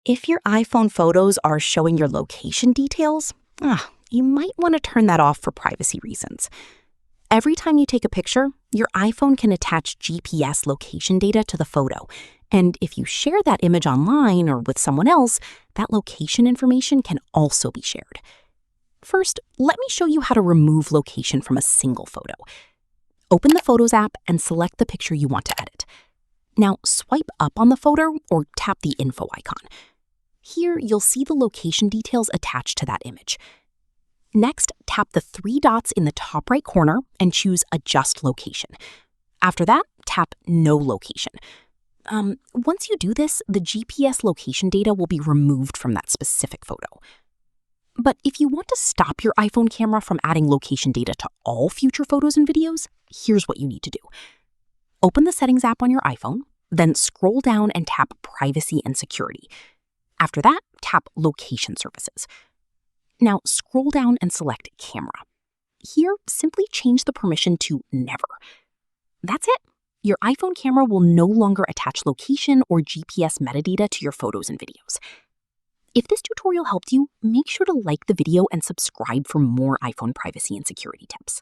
If your iPhone photos are showing your location details, you might want to turn that off for privacy reasons. Every time you take a picture, your iPhone can attach GPS location data to the photo. And if you share that image online or with someone else, that location information can also be shared. First, let me show you how to remove location from a single photo. Open the Photos app and select the picture you want to edit. Now, swipe up on the photo or tap the info icon. Here, you'll see the location details attached to that image. Next, tap the three dots in the top right corner and choose Adjust Location. After that, tap No Location. Once you do this, the GPS location data will be removed from that specific photo. But if you want to stop your iPhone camera from adding location data to all future photos and videos, here's what you need to do. Open the Settings app on your iPhone, then scroll down and tap Privacy and Security. After that, tap Location Services. Now scroll down and select Camera. Here, simply change the permission to Never. That's it. Your iPhone camera will no longer attach location or GPS metadata to your photos and videos. If this tutorial helped you, make sure to like the video and subscribe for more iPhone privacy and security tips.